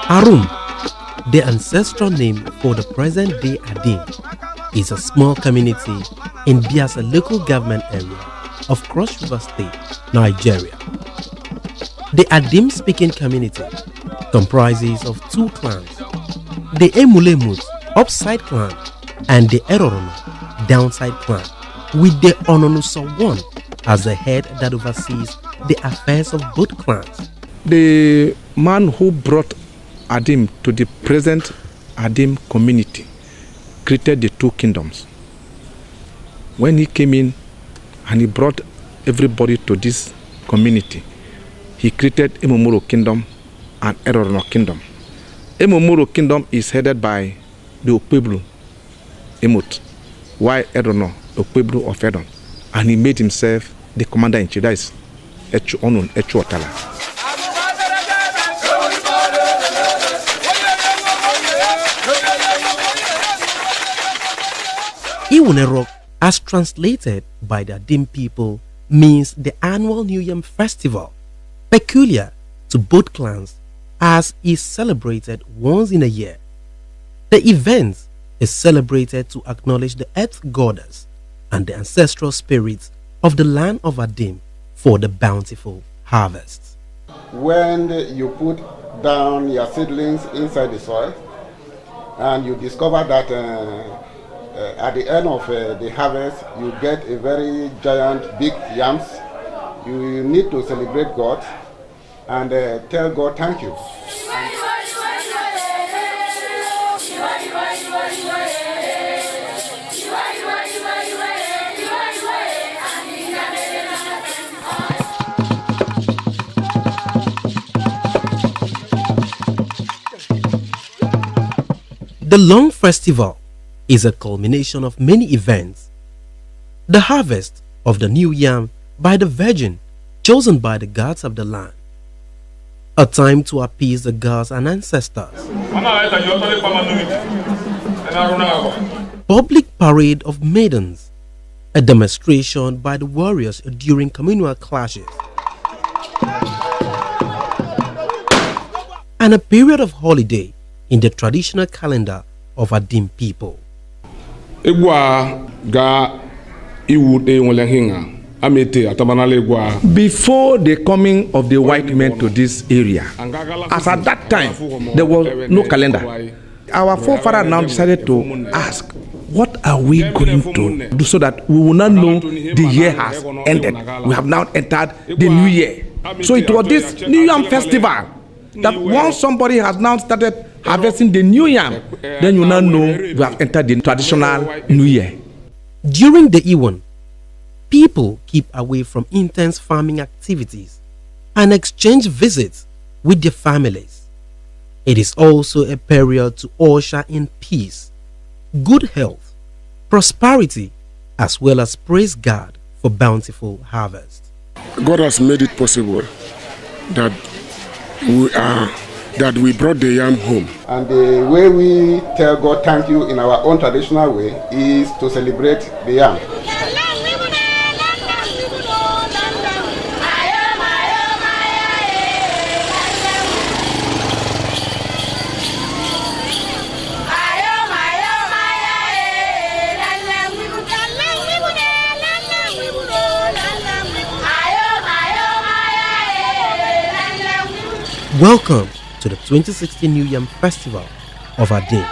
Arum, the ancestral name for the present-day Adim, is a small community in Biasa local government area of Cross River State, Nigeria. The Adim-speaking community comprises of two clans, the Emulemut upside clan and the Erorono downside clan, with the Ononusa one as the head that oversees the affairs of both clans. The man who brought Adim to the present Adim community created the two kingdoms. When he came in and he brought everybody to this community, he created Emomoro Kingdom and Erorono Kingdom. Emomoro Kingdom is headed by the Okpebru Emut, while Erorono, Okpebru of Edom, and he made himself the commander-in-chief, that is Echu Onun, Echu Otala. Iwunerok, as translated by the Adim people, means the annual New Yam Festival, peculiar to both clans, as is celebrated once in a year. The event is celebrated to acknowledge the earth goddess and the ancestral spirits of the land of Adim for the bountiful harvest. When you put down your seedlings inside the soil and you discover that at the end of the harvest you get a very giant big yams, you need to celebrate God and tell God thank you. The long festival is a culmination of many events. The harvest of the new yam by the virgin chosen by the gods of the land. A time to appease the gods and ancestors. Public parade of maidens. A demonstration by the warriors during communal clashes. And a period of holiday in the traditional calendar of Adim people. Before the coming of the white men to this area, as at that time, there was no calendar. Our forefathers now decided to ask, what are we going to do so that we will not know the year has ended? We have now entered the new year. So it was this New Yam Festival that once somebody has now started harvesting the new yam, then you now know we have entered the traditional new year. During the Iwan, people keep away from intense farming activities and exchange visits with their families. It is also a period to usher in peace, good health, prosperity, as well as praise God for bountiful harvest. God has made it possible that we brought the yam home. And the way we tell God thank you in our own traditional way is to celebrate the yam. Welcome to the 2016 New Yam Festival of Adim.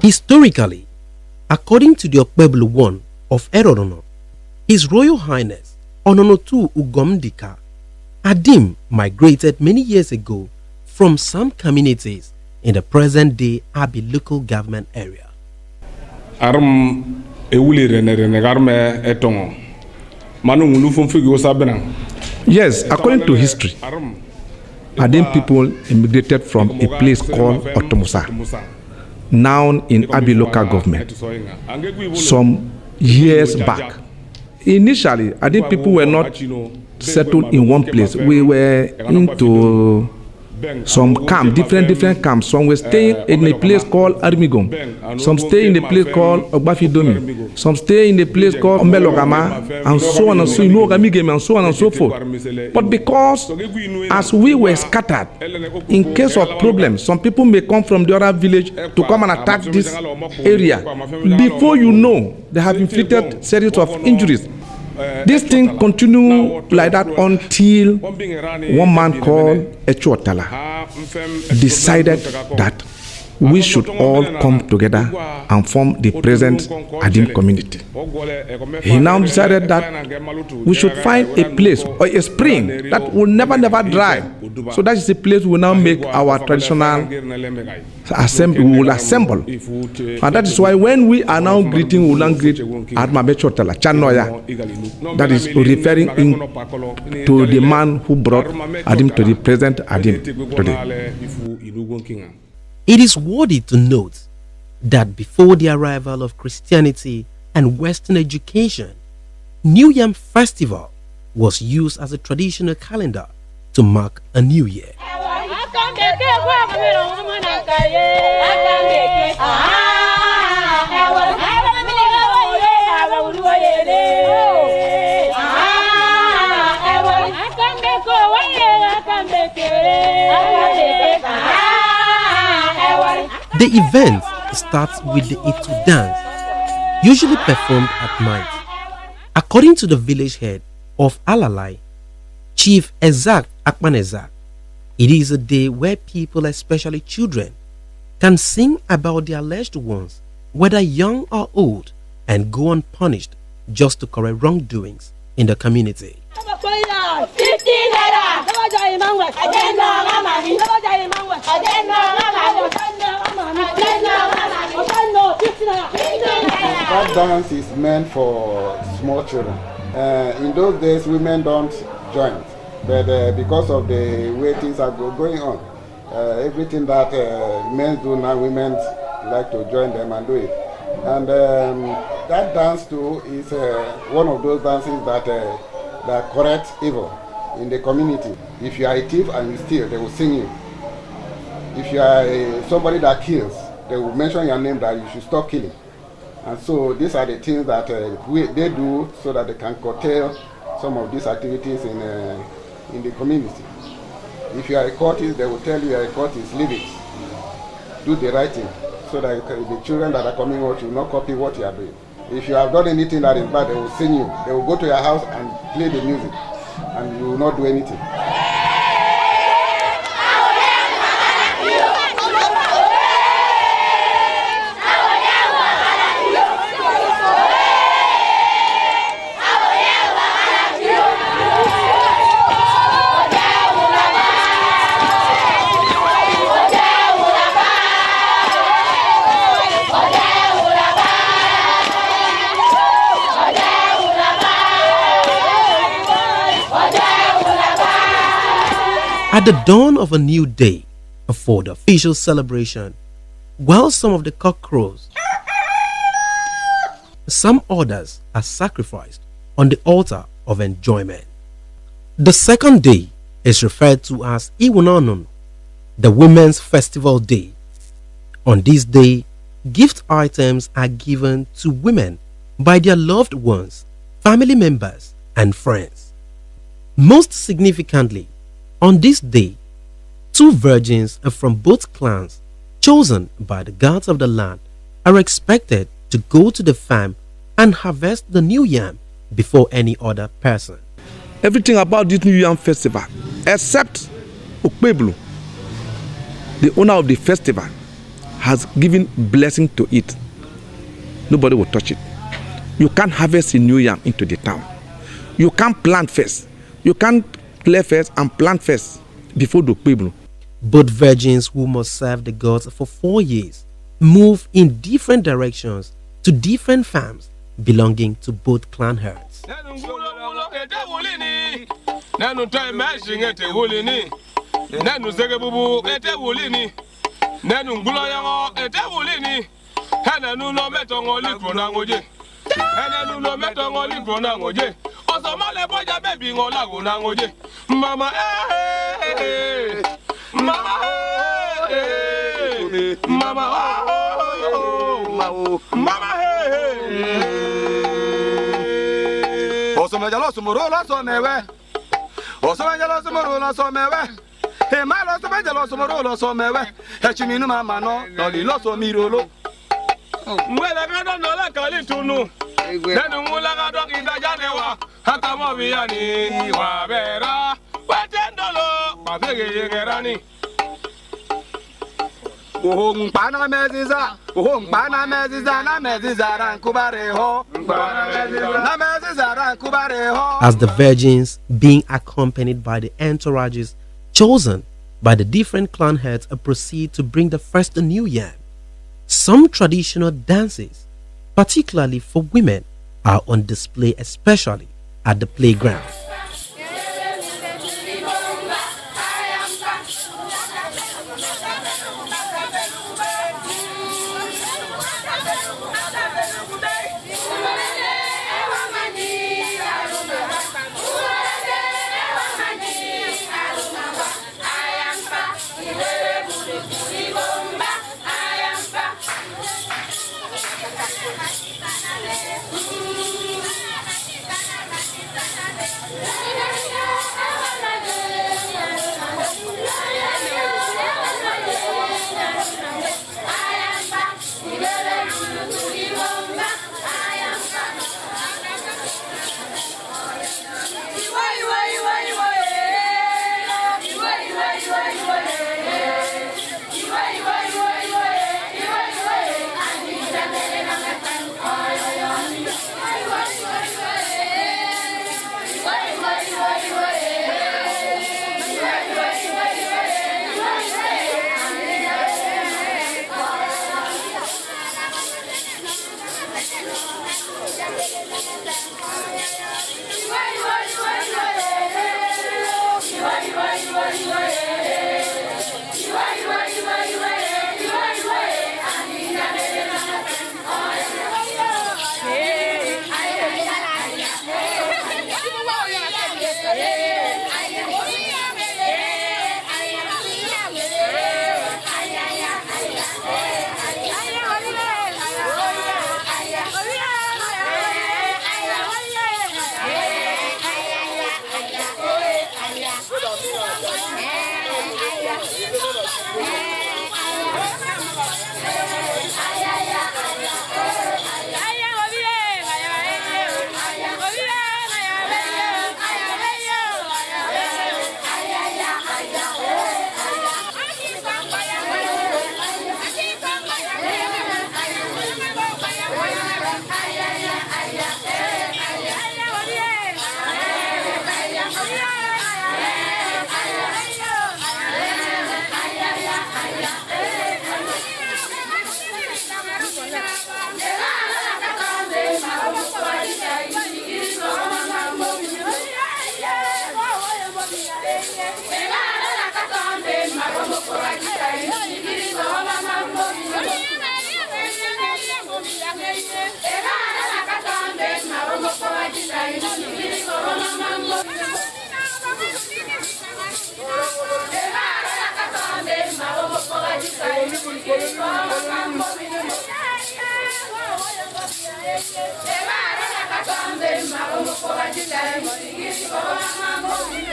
Historically, according to the Okpebulu one of Erorono, His Royal Highness Ononotu Ugomdika, Adim migrated many years ago from some communities in the present-day Abi local government area. Arum ewuli rene garme etongo. Manu ngulu fumfigi osabena. Yes, according to history, Adim people immigrated from a place called Otomusa, now in Abi local government, some years back. Initially, Adim people were not settled in one place. We were into some camps, different camps. Some were staying in a place called Armigom. Some stay in a place called Ogbafidomi. Some stay in a place called Ombelogama, and so on and so and so on and so forth. But because as we were scattered, in case of problems, some people may come from the other village to come and attack this area. Before you know, they have inflicted series of injuries. This thing continued like that until one man called Echuotala decided that we should all come together and form the present Adim community. He now decided that we should find a place or a spring that will never dry. So that is the place we will now make our traditional assembly. We will assemble. And that is why when we are now greeting, we will now greet Admabe Chotala, Chanoya. That is referring to the man who brought Adim to the present Adim today. It is worthy to note that before the arrival of Christianity and Western education, New Yam Festival was used as a traditional calendar to mark a new year. The event starts with the Itu dance, usually performed at night. According to the village head of Alalai, Chief Ezak Akmanezak, it is a day where people, especially children, can sing about their alleged ones, whether young or old, and go unpunished just to correct wrongdoings in the community. That dance is meant for small children. In those days, women don't join, but because of the way things are going on, everything that men do now, women like to join them and do it. And that dance too is one of those dances that correct evil in the community. If you are a thief and you steal, they will sing you. If you are somebody that kills, they will mention your name that you should stop killing. And so these are the things that they do so that they can curtail some of these activities in the community. If you are a courtist, they will tell you you are a courtist, leave it. Do the right thing so that the children that are coming out will not copy what you are doing. If you have done anything that is bad, they will sing you. They will go to your house and play the music, and you will not do anything. At the dawn of a new day for the official celebration, while some of the cock crows, some others are sacrificed on the altar of enjoyment. The second day is referred to as Iwunanon, the Women's Festival Day. On this day, gift items are given to women by their loved ones, family members, and friends. Most significantly, on this day, 2 virgins from both clans, chosen by the gods of the land, are expected to go to the farm and harvest the new yam before any other person. Everything about this New Yam Festival, except Okpebulu, the owner of the festival, has given blessing to it, nobody will touch it. You can't harvest the new yam into the town. You can't plant first. You can't clear first and plant first before the people. Both virgins who must serve the gods for 4 years move in different directions to different farms belonging to both clan herds. Mama, Mama, Mama, Osomajalo Sumorola Somewe, Osomajalo Sumorola Somewe, Hemalo Somajalo Sumorola Somewe, Hachiminu Mama no, Lolo Somirolo. Mwela gado no la kali tunu, nenu mula gado indajanewa, hata mobiani wabera, wetendolo, mafege yegerani. Uhong pana meziza, na meziza ran kubareho, na meziza ran kubareho. As the virgins being accompanied by the entourages chosen by the different clan heads proceed to bring the first new yam, some traditional dances, particularly for women, are on display, especially at the playground.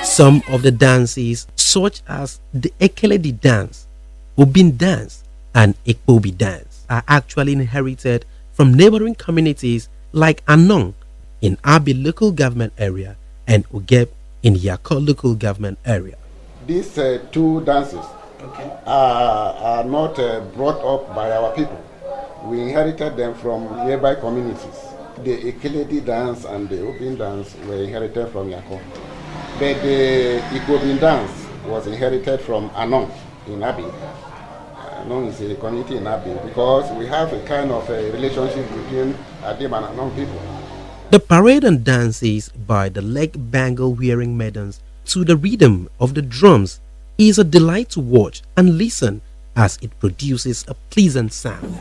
Some of the dances, such as the Ecology dance, Obin dance, and Ekpobi dance, are actually inherited from neighboring communities like Anong in Abi local government area and Ugeb in Yako local government area. These two dances are not brought up by our people. We inherited them from nearby communities. The Ecology dance and the open dance were inherited from Yako. But the Igobin dance was inherited from Anon in Abi. Anon is a community in Abi because we have a kind of a relationship between Adim and Anon people. The parade and dances by the leg bangle wearing maidens to the rhythm of the drums is a delight to watch and listen as it produces a pleasant sound.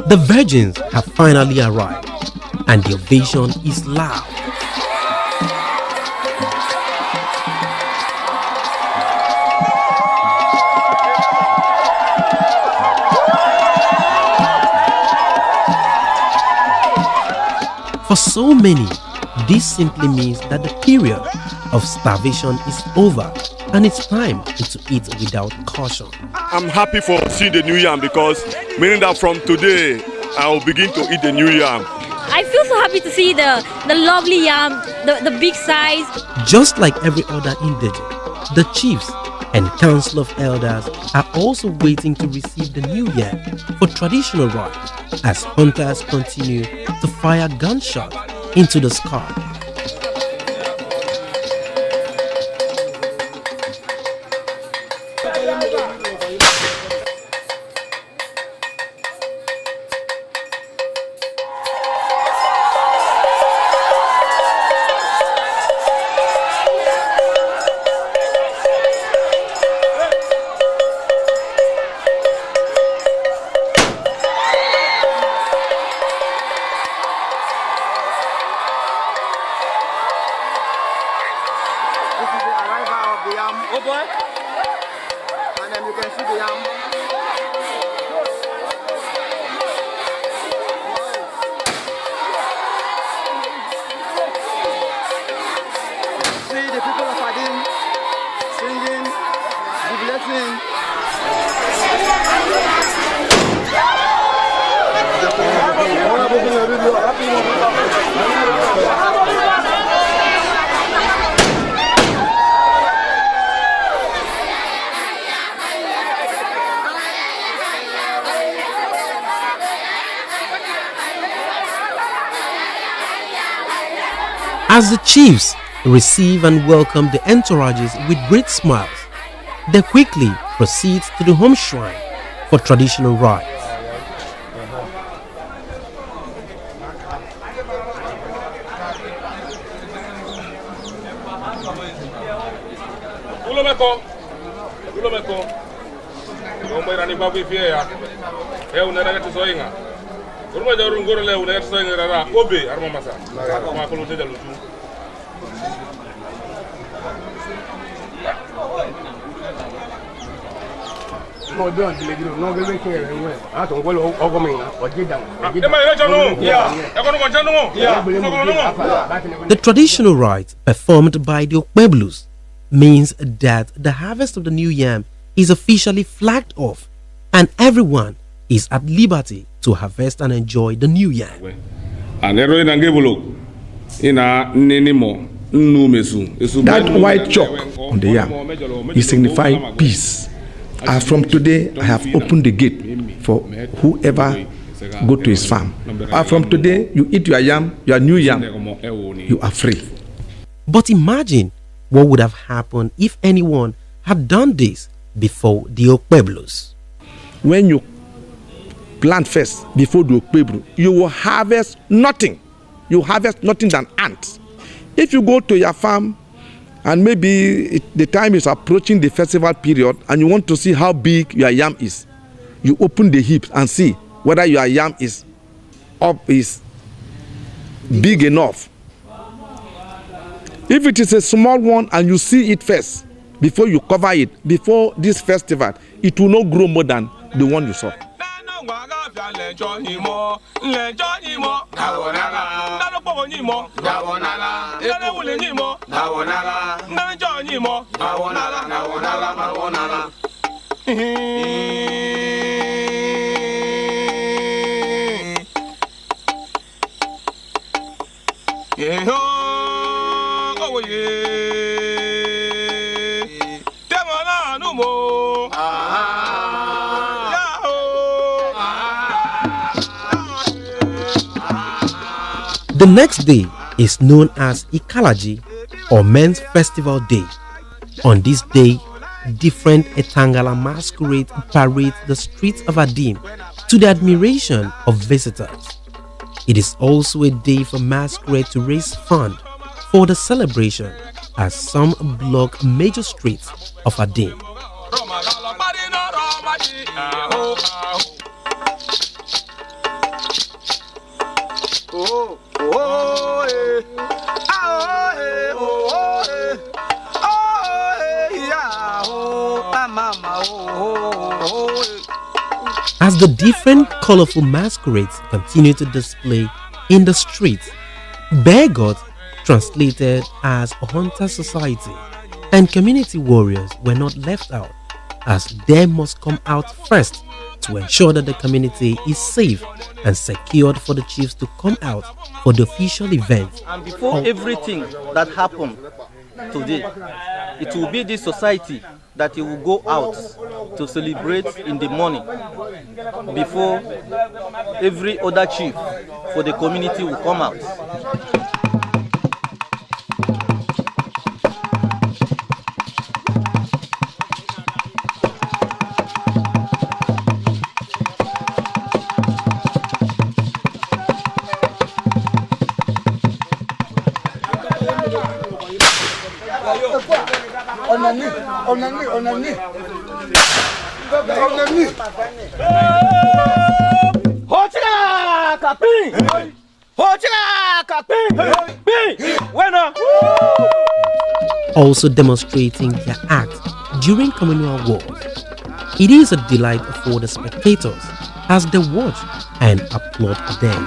The virgins have finally arrived and the ovation is loud. For so many, this simply means that the period of starvation is over and it's time to eat without caution. I'm happy for seeing the new yam because meaning that from today I will begin to eat the new yam. I feel so happy to see the lovely yam, the big size. Just like every other indigent, the chiefs and council of elders are also waiting to receive the new yam for traditional rites as hunters continue to fire gunshots into the sky. As the chiefs receive and welcome the entourages with great smiles, they quickly proceed to the home shrine for traditional rites. The traditional rite performed by the Okpeblus means that the harvest of the new yam is officially flagged off and everyone is at liberty to harvest and enjoy the new yam. That white chalk on the yam, it signifies peace. As from today, I have opened the gate for whoever go to his farm. As from today, you eat your yam, your new yam, you are free. But imagine what would have happened if anyone had done this before the Okpeblus. When you plant first before the Okpeblu, you will harvest nothing. You harvest nothing than ants. If you go to your farm and maybe the time is approaching the festival period and you want to see how big your yam is, you open the heaps and see whether your yam is big enough. If it is a small one and you see it first before you cover it, before this festival, it will not grow more than the one you saw. The next day is known as Ecology or Men's Festival Day. On this day, different Etangala masquerades parade the streets of ADIM to the admiration of visitors. It is also a day for masquerade to raise funds for the celebration as some block major streets of ADIM. As the different colorful masquerades continue to display in the streets, bear gods, translated as a hunter society, and community warriors were not left out, as they must come out first to ensure that the community is safe and secured for the chiefs to come out for the official event. And before everything that happened today, it will be this society that it will go out to celebrate in the morning before every other chief for the community will come out. Also demonstrating their act during communal wars. It is a delight for the spectators as they watch and applaud them.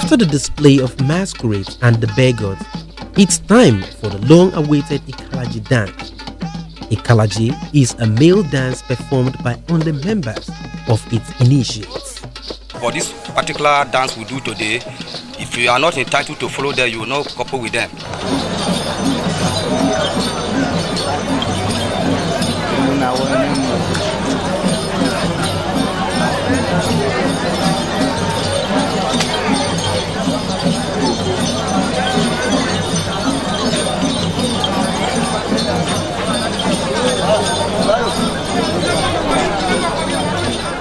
After the display of masquerades and the bear gods, it's time for the long-awaited Ecology dance. Ecology is a male dance performed by only members of its initiates. For this particular dance we do today, if you are not entitled to follow them, you will not couple with them.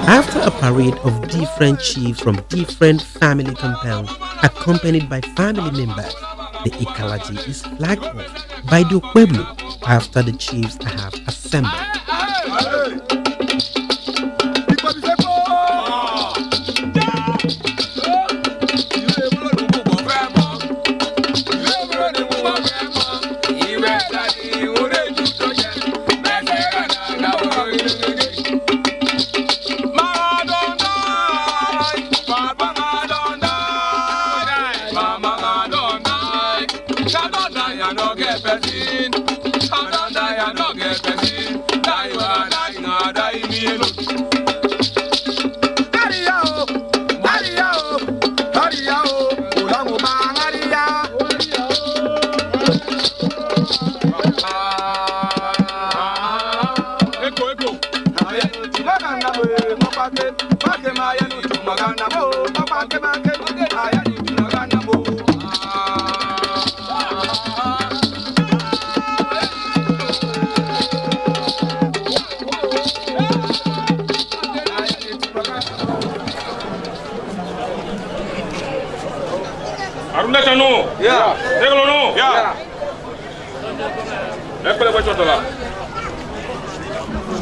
After a parade of different chiefs from different family compounds, accompanied by family members, the Ecology is flagged off by the Pueblo after the chiefs have assembled.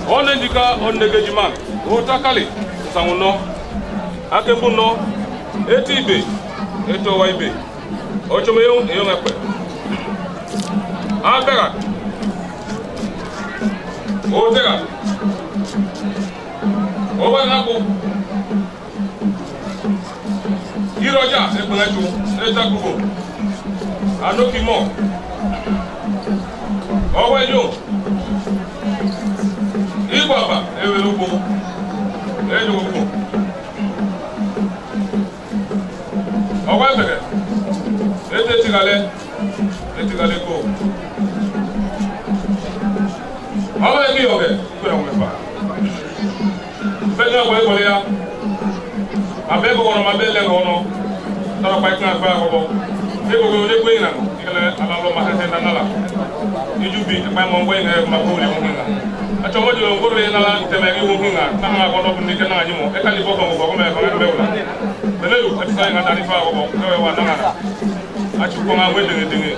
On indica on negejima, otakali, sanguno, akebuno, etibe, eto waibe, ochomeyo, eyomepe. Abega, otega, owanako, iroja, ebuneju, etakubo, anokimo, owenyo. Ibaba ewelugo ejugo ọwọ́ ẹ̀fẹ̀kẹ̀ ètò etigale kó ọwọ́ ẹ̀kí ọ̀gẹ̀ ìgbẹ́ ọ̀gẹ̀ fà fẹ́ẹ́ ọ̀gẹ̀ ìkọlẹ̀ ya abẹ́kọ̀ ọ̀nà abẹ́lẹ̀ ọ̀nà tọ́lọ̀ pa ìkíni àgbà ọ̀bọ̀ ẹgbẹ̀gbẹ̀ onígbé ìlànà ìkẹlẹ̀ alálọ́ mahẹ́sẹ̀ nánàlà ijubi ẹ̀pá ẹ̀mọ̀ ọ̀gbẹ́ ìhẹ́ makóòlì ọ̀hún ìlànà acho mo jo ngoro le nala temegi wo hinga na ko no ni kana jimo e kali boko ko me ko be wala bele yu atisa nga tani fa ko ko wa na na acho ko nga wede ni dingi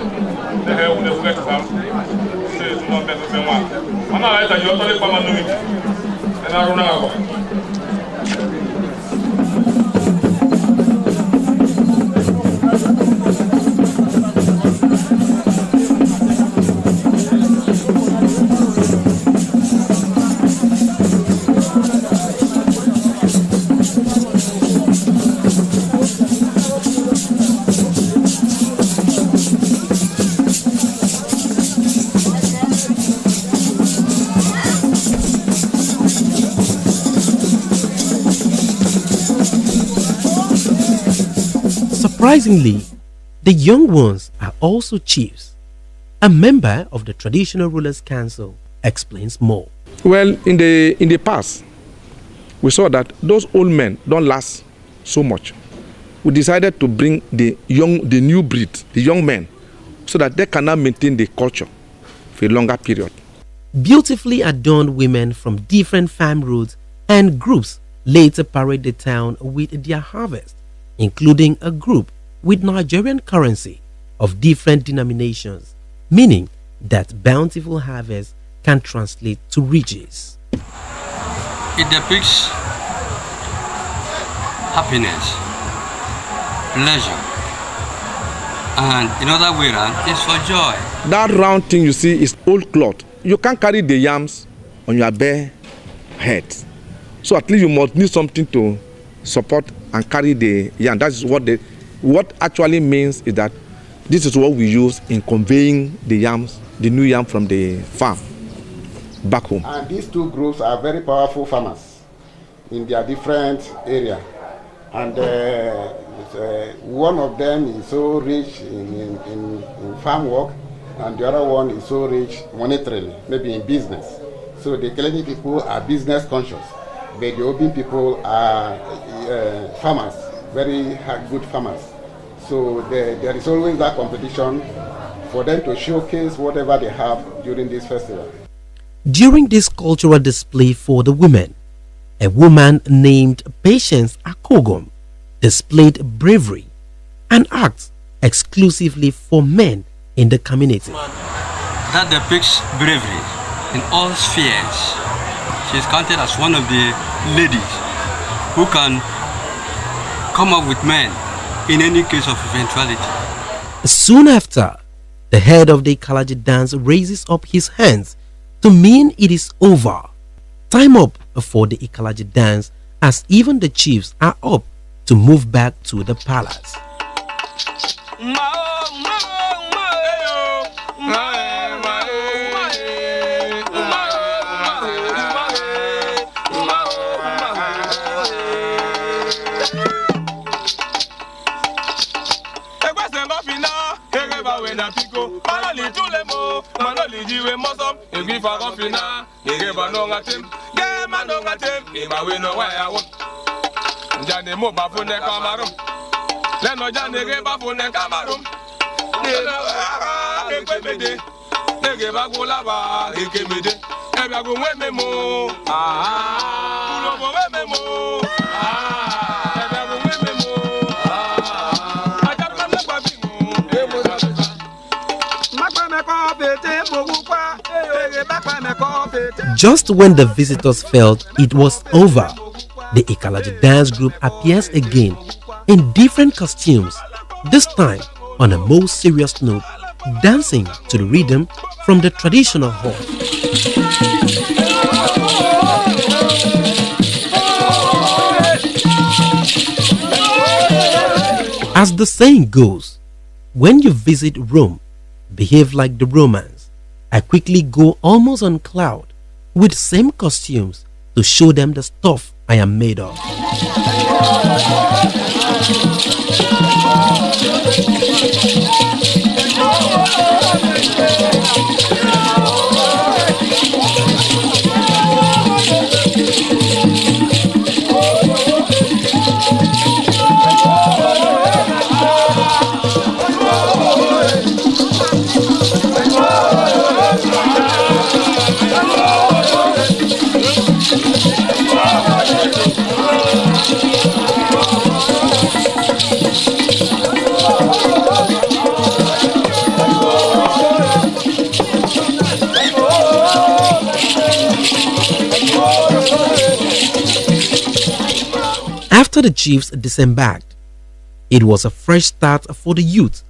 de he u de fu ka sam se no be be wa mana la ta yo to le pa manu mi e na runa ko Surprisingly, the young ones are also chiefs. A member of the Traditional Rulers Council explains more. Well, in the past, we saw that those old men don't last so much. We decided to bring the new breed, the young men, so that they cannot maintain the culture for a longer period. Beautifully adorned women from different farm roads and groups later parade the town with their harvest, including a group with Nigerian currency of different denominations, meaning that bountiful harvest can translate to riches. It depicts happiness, pleasure, and in other way around, it's for joy. That round thing you see is old cloth. You can't carry the yams on your bare head. So at least you must need something to support and carry the yam. That is what what actually means is that this is what we use in conveying the yams, the new yam from the farm back home. And these two groups are very powerful farmers in their different areas. And one of them is so rich in farm work, and the other one is so rich monetarily, maybe in business. So the Ecology people are business conscious, but the Obin people are farmers, very good farmers. So there is always that competition for them to showcase whatever they have during this festival. During this cultural display for the women, a woman named Patience Akogom displayed bravery and acts exclusively for men in the community. That depicts bravery in all spheres. She is counted as one of the ladies who can come up with men in any case of eventuality. Soon after, the head of the Ecology dance raises up his hands to mean it is over. Time up for the Ecology dance, as even the chiefs are up to move back to the palace. Just when the visitors felt it was over, the Ecology dance group appears again in different costumes, this time on a more serious note, dancing to the rhythm from the traditional hall. As the saying goes, when you visit Rome, behave like the Romans. I quickly go almost on cloud with same costumes to show them the stuff I am made of. After the chiefs disembarked, it was a fresh start for the youth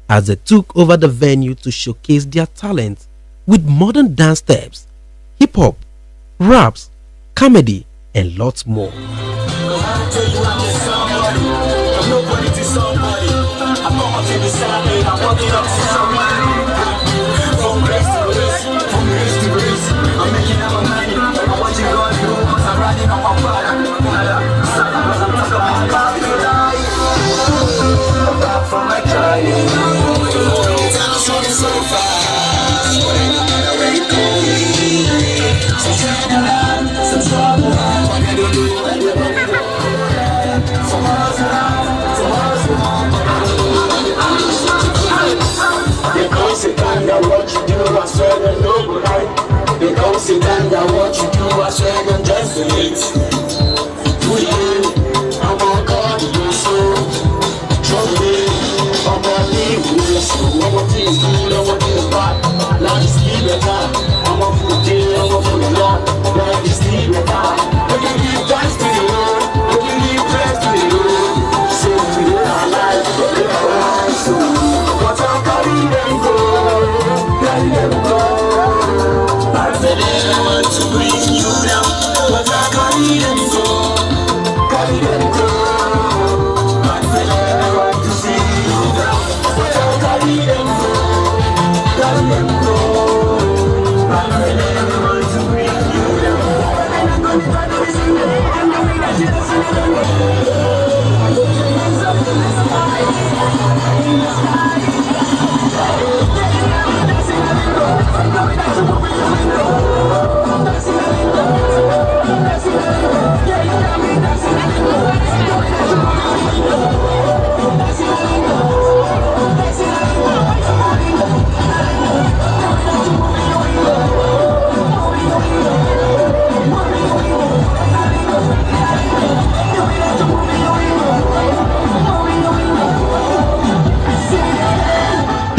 as they took over the venue to showcase their talent with modern dance steps, hip-hop, raps, comedy, and lots more.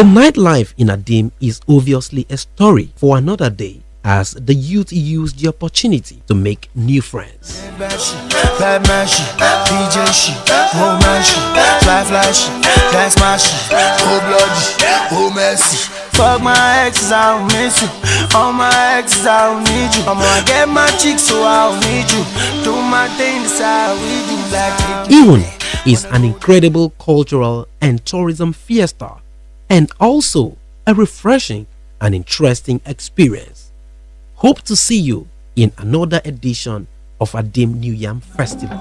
The nightlife in ADIM is obviously a story for another day, as the youth used the opportunity to make new friends. Fuck my exes, I don't miss you. All my exes, I don't need you. I'm gonna get my cheeks, so I don't need you. Do my thing, decide we do like Iwun is an incredible cultural and tourism fiesta, and also a refreshing and interesting experience. Hope to see you in another edition of ADIM New Yam Festival.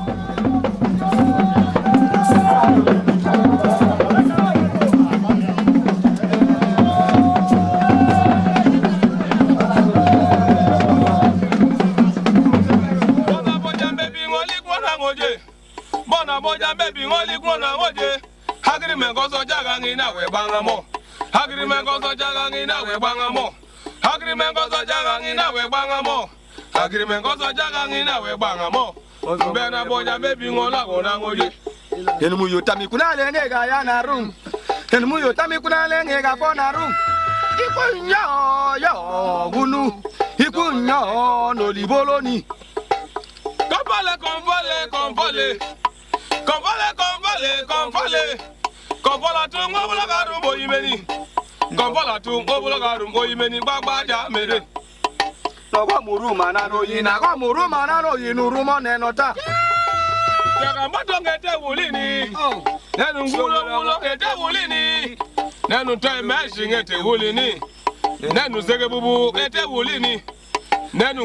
Nenu